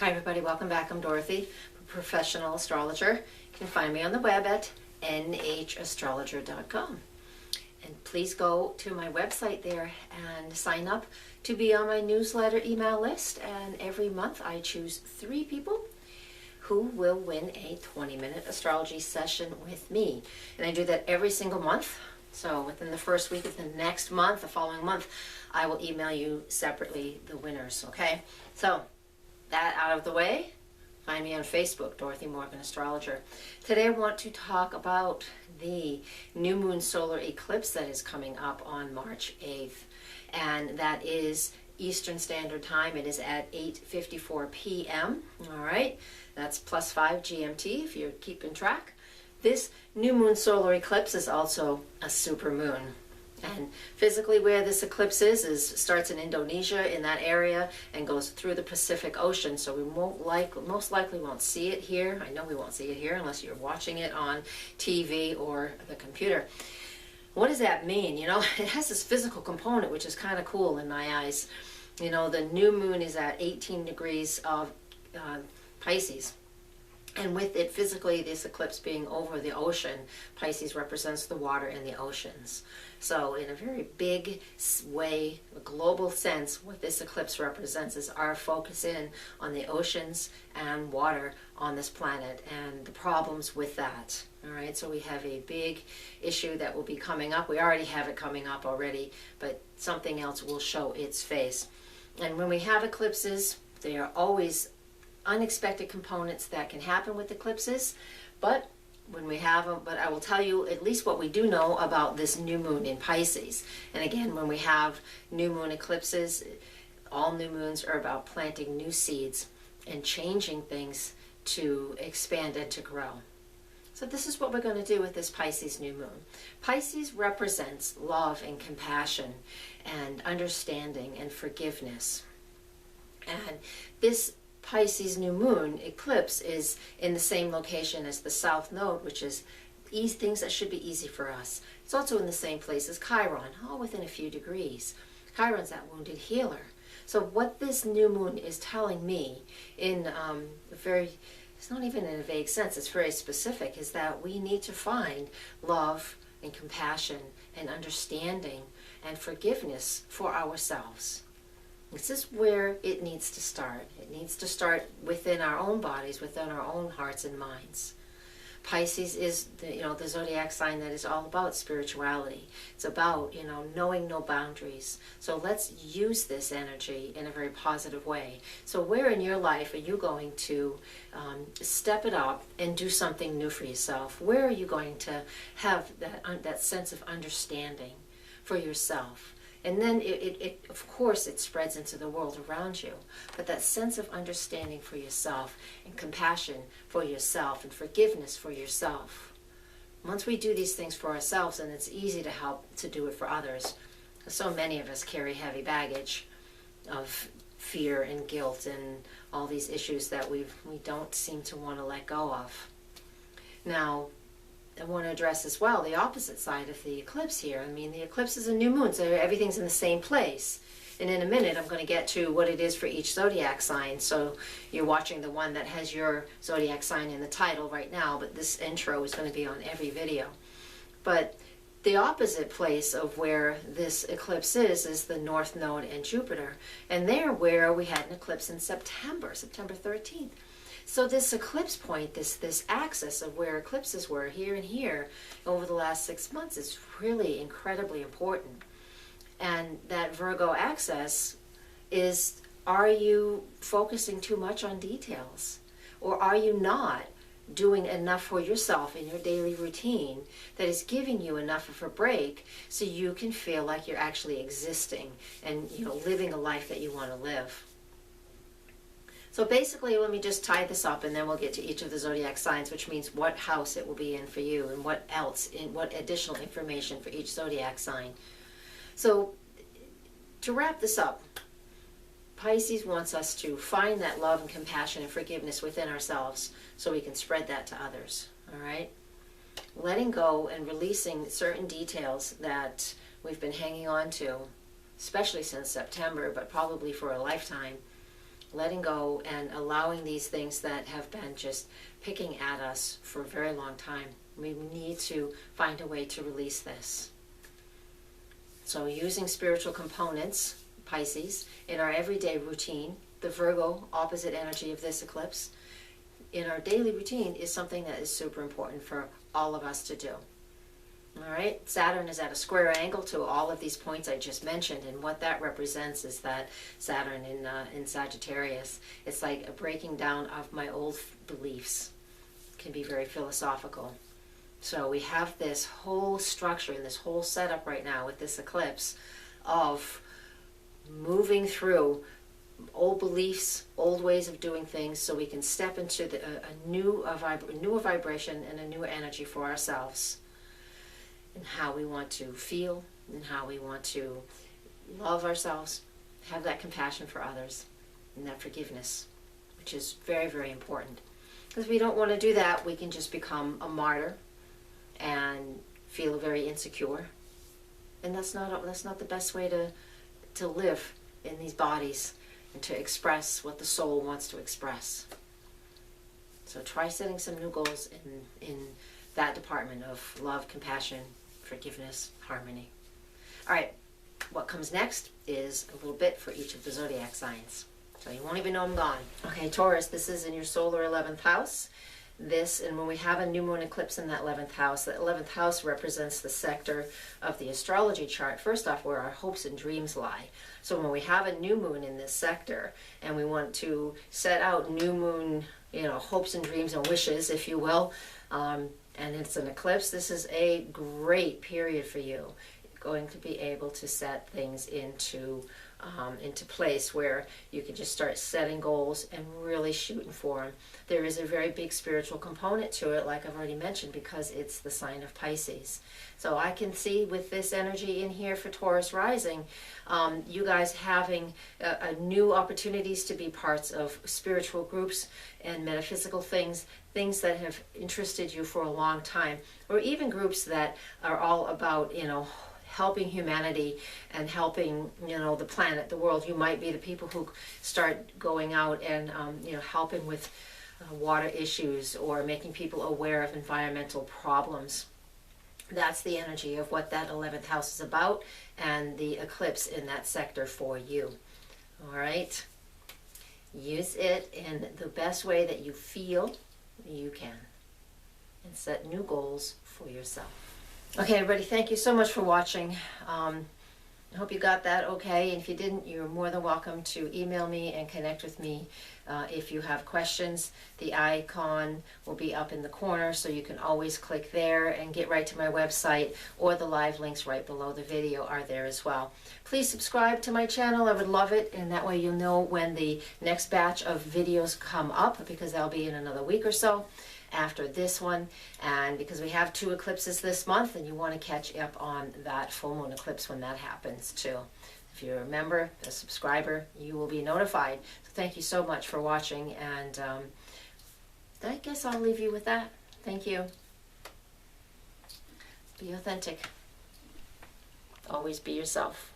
Hi everybody, welcome back. I'm Dorothy, a professional astrologer. You can find me on the web at nhastrologer.com. And please go to my website there and sign up to be on my newsletter email list. And every month I choose 3 people who will win a 20-minute astrology session with me. And I do that every single month. So within the first week of the next month, the following month, I will email you separately the winners, okay? So that out of the way, find me on Facebook, Dorothy Morgan Astrologer. Today I want to talk about the new moon solar eclipse that is coming up on March 8th. And that is Eastern Standard Time. It is at 8:54 p.m. All right, that's +5 GMT if you're keeping track. This new moon solar eclipse is also a super moon. And physically where this eclipse is starts in Indonesia, in that area, and goes through the Pacific Ocean. So we most likely won't see it here. I know we won't see it here unless you're watching it on TV or the computer. What does that mean? You know, it has this physical component, which is kind of cool in my eyes. You know, the new moon is at 18 degrees of Pisces. And with it physically, this eclipse being over the ocean, Pisces represents the water and the oceans. So in a very big way, a global sense, what this eclipse represents is our focus in on the oceans and water on this planet and the problems with that. All right, so we have a big issue that will be coming up. We already have it coming up already, but something else will show its face. And when we have eclipses, they are always unexpected components that can happen with eclipses, but when we have them, but I will tell you at least what we do know about this new moon in Pisces. And again, when we have new moon eclipses, all new moons are about planting new seeds and changing things to expand and to grow. So this is what we're going to do with this Pisces new moon. Pisces represents love and compassion and understanding and forgiveness. And this Pisces new moon eclipse is in the same location as the South Node, which is things that should be easy for us. It's also in the same place as Chiron, all within a few degrees. Chiron's that wounded healer. So what this new moon is telling me in it's not even in a vague sense, it's very specific, is that we need to find love and compassion and understanding and forgiveness for ourselves. This is where it needs to start. It needs to start within our own bodies, within our own hearts and minds. Pisces is the zodiac sign that is all about spirituality. It's about, knowing no boundaries. So let's use this energy in a very positive way. So where in your life are you going to step it up and do something new for yourself? Where are you going to have that sense of understanding for yourself? And then of course, it spreads into the world around you. But that sense of understanding for yourself and compassion for yourself and forgiveness for yourself. Once we do these things for ourselves, then it's easy to help to do it for others. So many of us carry heavy baggage of fear and guilt and all these issues that we don't seem to want to let go of. Now, I want to address as well the opposite side of the eclipse here. I mean, the eclipse is a new moon, so everything's in the same place. And in a minute, I'm going to get to what it is for each zodiac sign. So you're watching the one that has your zodiac sign in the title right now, but this intro is going to be on every video. But the opposite place of where this eclipse is the North Node and Jupiter. And there where we had an eclipse in September 13th. So this eclipse point, this axis of where eclipses were here and here over the last 6 months is really incredibly important. And that Virgo axis is, are you focusing too much on details? Or are you not doing enough for yourself in your daily routine that is giving you enough of a break so you can feel like you're actually existing and living a life that you want to live? So basically, let me just tie this up and then we'll get to each of the zodiac signs, which means what house it will be in for you and what additional information for each zodiac sign. So to wrap this up, Pisces wants us to find that love and compassion and forgiveness within ourselves so we can spread that to others, all right? Letting go and releasing certain details that we've been hanging on to, especially since September, but probably for a lifetime, letting go and allowing these things that have been just picking at us for a very long time. We need to find a way to release this. So using spiritual components, Pisces, in our everyday routine, the Virgo opposite energy of this eclipse, in our daily routine is something that is super important for all of us to do. All right, Saturn is at a square angle to all of these points I just mentioned, and what that represents is that Saturn in Sagittarius, it's like a breaking down of my old beliefs. It can be very philosophical. So we have this whole structure and this whole setup right now with this eclipse of moving through old beliefs, old ways of doing things, so we can step into a new vibration and a new energy for ourselves, and how we want to feel, and how we want to love ourselves, have that compassion for others, and that forgiveness, which is very, very important. Because if we don't want to do that, we can just become a martyr and feel very insecure. And that's not the best way to live in these bodies and to express what the soul wants to express. So try setting some new goals in that department of love, compassion, forgiveness, harmony. All right, what comes next is a little bit for each of the zodiac signs. So you won't even know I'm gone. Okay, Taurus, this is in your solar 11th house. This, and when we have a new moon eclipse in that 11th house, the 11th house represents the sector of the astrology chart, first off, where our hopes and dreams lie. So when we have a new moon in this sector, and we want to set out new moon, hopes and dreams and wishes, if you will, and it's an eclipse, this is a great period for you. You're going to be able to set things into place where you can just start setting goals and really shooting for them. There is a very big spiritual component to it, like I've already mentioned, because it's the sign of Pisces. So I can see with this energy in here for Taurus rising, you guys having a new opportunities to be parts of spiritual groups and metaphysical things that have interested you for a long time, or even groups that are all about, helping humanity and helping, the planet, the world. You might be the people who start going out and, helping with water issues or making people aware of environmental problems. That's the energy of what that 11th house is about, and the eclipse in that sector for you. All right? Use it in the best way that you feel you can, and set new goals for yourself. Okay, everybody, thank you so much for watching. I hope you got that okay. And if you didn't, you're more than welcome to email me and connect with me if you have questions. The icon will be up in the corner, so you can always click there and get right to my website, or the live links right below the video are there as well. Please subscribe to my channel. I would love it, and that way you'll know when the next batch of videos come up, because they'll be in another week or so after this one, and because we have 2 eclipses this month, and you want to catch up on that full moon eclipse when that happens too. If you're a member, a subscriber, you will be notified. So thank you so much for watching, and I guess I'll leave you with that. Thank you. Be authentic. Always be yourself.